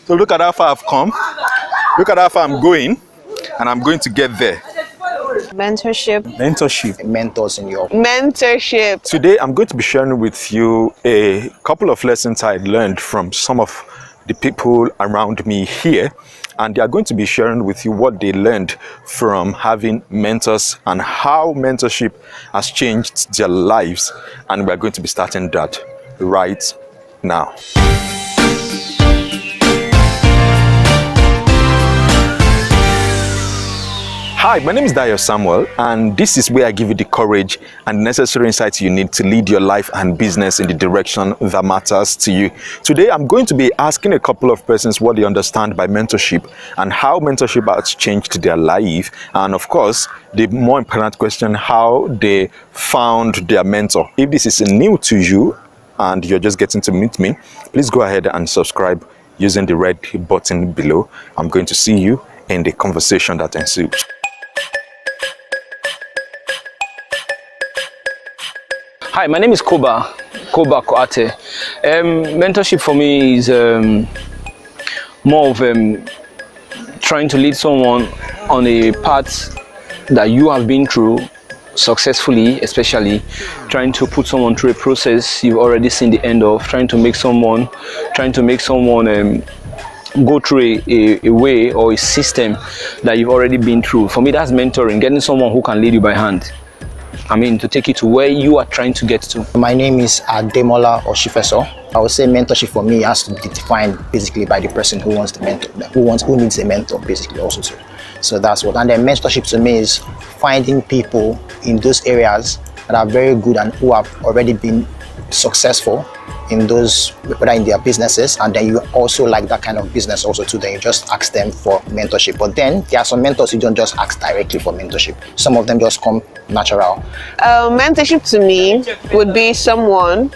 So look at how far I've come. Look at how far I'm going, and I'm going to get there. Mentorship. Mentors in your Mentorship. Today, I'm going to be sharing with you a couple of lessons I learned from some of the people around me here. And they are going to be sharing with you what they learned from having mentors and how mentorship has changed their lives. And we're going to be starting that right now. Hi, my name is Dayo Samuel, and this is where I give you the courage and necessary insights you need to lead your life and business in the direction that matters to you. Today, I'm going to be asking a couple of persons what they understand by mentorship and how mentorship has changed their life. And of course, the more important question, how they found their mentor. If this is new to you and you're just getting to meet me, please go ahead and subscribe using the red button below. I'm going to see you in the conversation that ensues. Hi, my name is Koba Koate. Mentorship for me is more of trying to lead someone on a path that you have been through successfully, especially trying to put someone through a process you've already seen the end of, trying to make someone go through a way or a system that you've already been through. For me, that's mentoring, getting someone who can lead you by hand. To take you to where you are trying to get to. My name is Ademola Oshifeso. I would say mentorship for me has to be defined basically by the person who wants the mentor, who needs a mentor basically also too. So that's what. And then mentorship to me is finding people in those areas that are very good and who have already been successful in those, whether in their businesses, and then you also like that kind of business also too, then you just ask them for mentorship. But then there are some mentors you don't just ask directly for mentorship. Some of them just come natural. Mentorship to me would be someone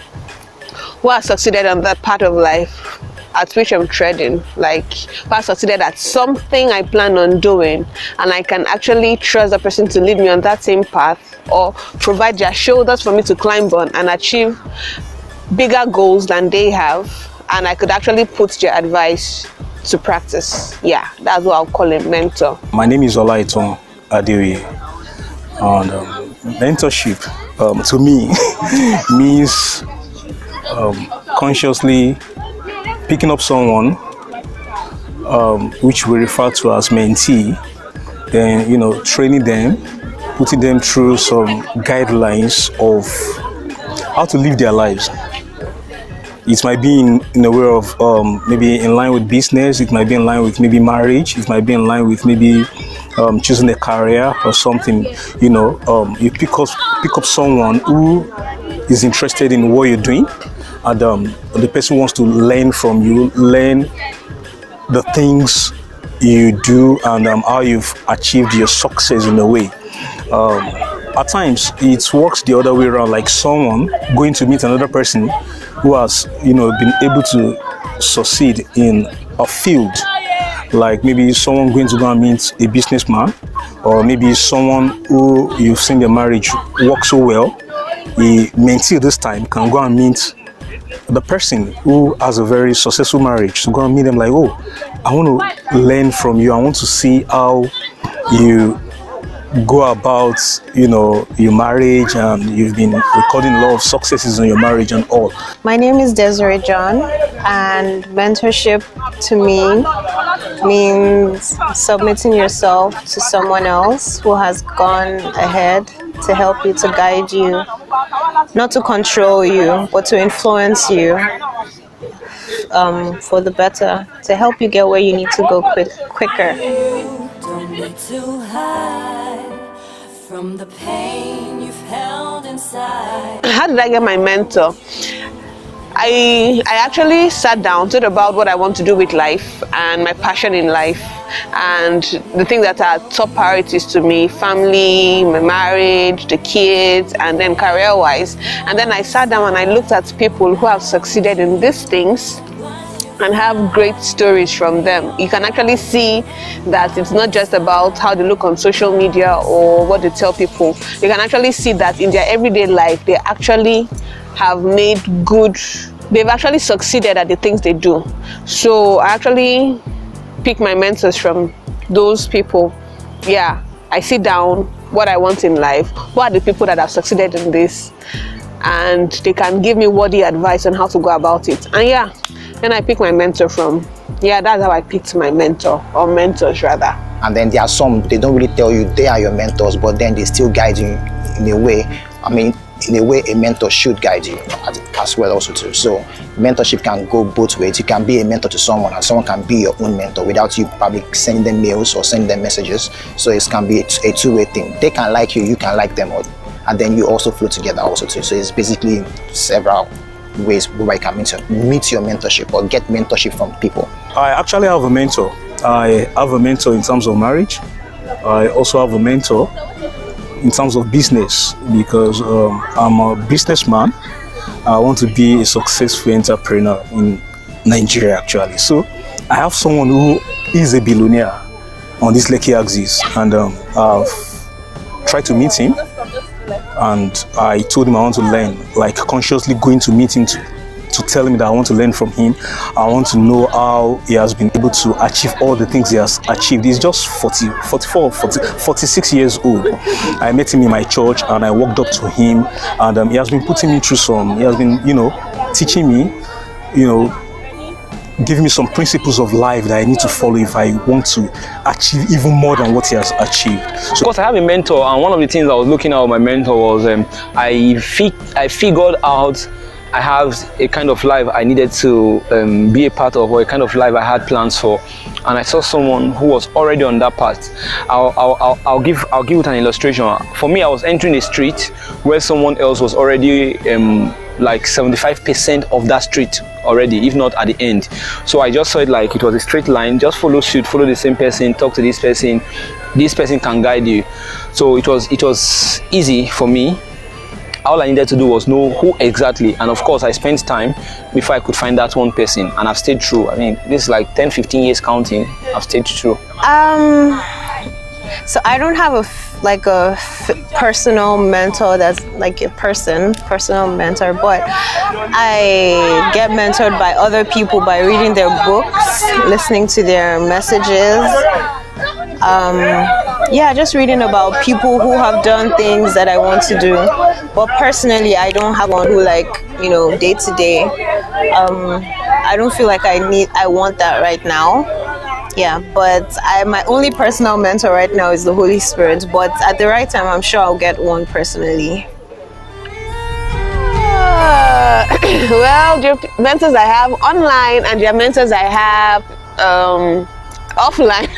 who has succeeded on that part of life at which I'm treading, like who has succeeded at something I plan on doing, and I can actually trust the person to lead me on that same path or provide their shoulders for me to climb on and achieve bigger goals than they have, and I could actually put their advice to practice. Yeah, that's what I'll call a mentor. My name is Olaiton Adewi, and mentorship to me means consciously picking up someone which we refer to as mentee, then training them, putting them through some guidelines of how to live their lives. It might be in a way of maybe in line with business, it might be in line with maybe marriage, it might be in line with maybe choosing a career or something. You pick up someone who is interested in what you're doing, and the person wants to learn from you, learn the things you do and how you've achieved your success in a way. At times it works the other way around, like someone going to meet another person who has been able to succeed in a field, like maybe someone going to go and meet a businessman, or maybe someone who you've seen their marriage work so well. A mentee this time can go and meet the person who has a very successful marriage, to go and meet them like, oh, I want to learn from you, I want to see how you go about your marriage, and you've been recording a lot of successes in your marriage and all. My name is Desiree John, and mentorship to me means submitting yourself to someone else who has gone ahead to help you, to guide you, not to control you, but to influence you for the better, to help you get where you need to go quicker. Don't need to hide from the pain you've held inside. How did I get my mentor? I actually sat down, thought about what I want to do with life and my passion in life, and the things that are top priorities to me: family, my marriage, the kids, and then career-wise. And then I sat down and I looked at people who have succeeded in these things and have great stories from them. You can actually see that it's not just about how they look on social media or what they tell people. You can actually see that in their everyday life, they actually have made good they've actually succeeded at the things they do. So I actually pick my mentors from those people. Yeah, I sit down, what I want in life, what are the people that have succeeded in this, and they can give me worthy advice on how to go about it. And yeah, then I pick my mentor from. Yeah, that's how I picked my mentor, or mentors rather. And then there are some, they don't really tell you they are your mentors, but then they still guide you in a way. I mean, in a way a mentor should guide you as well also too. So mentorship can go both ways. You can be a mentor to someone and someone can be your own mentor without you probably sending them mails or sending them messages. So it can be a two-way thing. They can like you, you can like them, and then you also flow together also too. So it's basically several ways where you can meet your mentorship or get mentorship from people. I actually have a mentor. I have a mentor in terms of marriage. I also have a mentor in terms of business, because I'm a businessman. I want to be a successful entrepreneur in Nigeria actually. So I have someone who is a billionaire on this Lekki axis, and I've tried to meet him, and I told him I want to learn, like consciously going to meet him to tell him that I want to learn from him. I want to know how he has been able to achieve all the things he has achieved. He's just 46 years old. I met him in my church and I walked up to him, and he has been putting me through he has been, teaching me, giving me some principles of life that I need to follow if I want to achieve even more than what he has achieved. So, of course, I have a mentor, and one of the things I was looking at with my mentor was I figured out I have a kind of life I needed to be a part of, or a kind of life I had plans for, and I saw someone who was already on that path. I'll give it an illustration. For me, I was entering a street where someone else was already like 75% of that street already, if not at the end. So I just saw it like it was a straight line. Just follow suit, follow the same person, talk to this person. This person can guide you. So it was easy for me. All I needed to do was know who exactly, and of course I spent time before I could find that one person, and I've stayed true. I mean, this is like 10-15 years counting. I've stayed true. So I don't have a personal mentor that's like a personal mentor, but I get mentored by other people by reading their books, listening to their messages. Just reading about people who have done things that I want to do. But personally, I don't have one who day to day. I don't feel like I want that right now. Yeah, but my only personal mentor right now is the Holy Spirit. But at the right time, I'm sure I'll get one personally. Well, the mentors I have online and the mentors I have offline.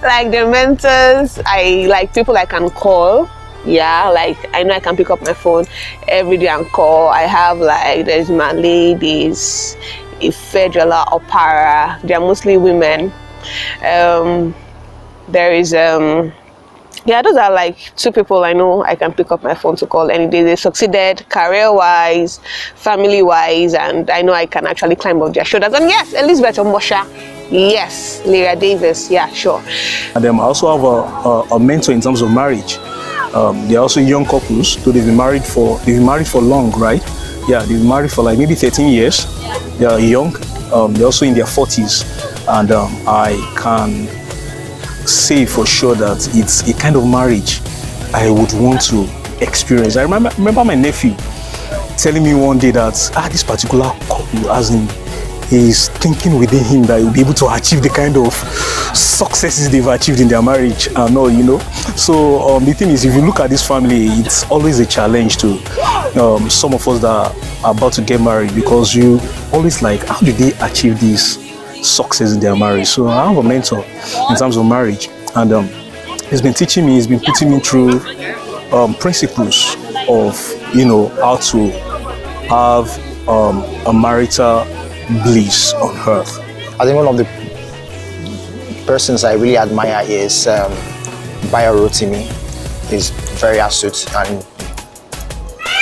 Like the mentors, I like people I can call. Yeah, like I know I can pick up my phone every day and call. I have there's Malay, there's Ifedrela, Opara. They're mostly women. There is those are like two people I know I can pick up my phone to call any day. They succeeded career-wise, family-wise, and I know I can actually climb up their shoulders. And yes, Elizabeth Omosha. Yes, Lyra Davis. Yeah, sure. And I also have a mentor in terms of marriage. They're also young couples, so they've been married for long, right? Yeah, they've been married for like maybe 13 years. They are young. They're also in their 40s, and I can say for sure that it's a kind of marriage I would want to experience. I remember my nephew telling me one day that this particular couple, as in, is thinking within him that he'll be able to achieve the kind of successes they've achieved in their marriage and all, So the thing is, if you look at this family, it's always a challenge to some of us that are about to get married, because you always like, how did they achieve this success in their marriage? So I have a mentor in terms of marriage, and he's been teaching me, he's been putting me through principles of, how to have a marital bliss on earth. I think one of the persons I really admire is Bayo Rotimi. He's very astute and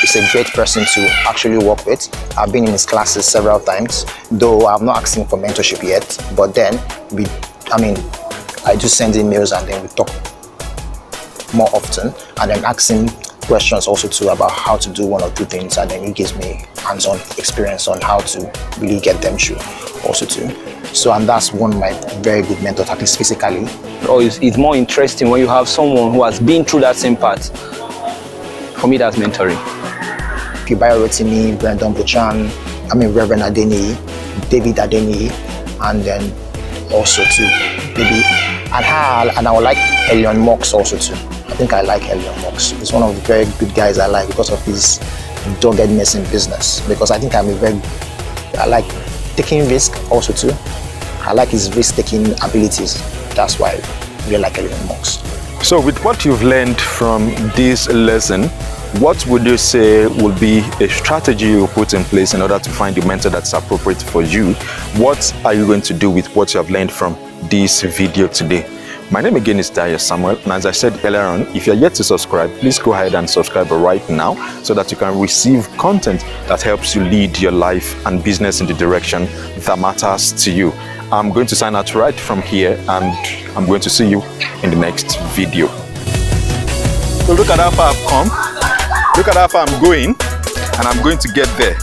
he's a great person to actually work with. I've been in his classes several times, though I've not asked him for mentorship yet, but then I just send emails and then we talk more often, and then ask him questions also too about how to do one or two things, and then he gives me hands-on experience on how to really get them through also too. So, and that's one of my very good mentors, at least physically. Or it's more interesting when you have someone who has been through that same part. For me, that's mentoring. Kibayo Rotimi, Brendan Buchan, Reverend Adeni, David Adeni, and then also too, maybe, and I would like Elion Mox also too. I think I like Elion Mox. He's one of the very good guys I like because of his doggedness in business. Because I think I like taking risk also too. I like his risk-taking abilities. That's why I really like Elion Mox. So with what you've learned from this lesson, what would you say will be a strategy you put in place in order to find the mentor that's appropriate for you? What are you going to do with what you have learned from this video today? My name again is Dayo Samuel, and as I said earlier on, if you're yet to subscribe, please go ahead and subscribe right now so that you can receive content that helps you lead your life and business in the direction that matters to you. I'm going to sign out right from here, and I'm going to see you in the next video. So look at how far I've come. Look at how far I'm going, and I'm going to get there.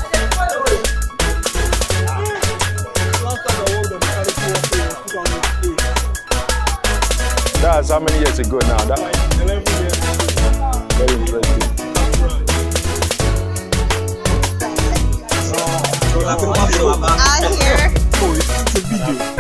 That's how many years ago now? That 11 years. Very interesting. Out here. Oh, it's a video.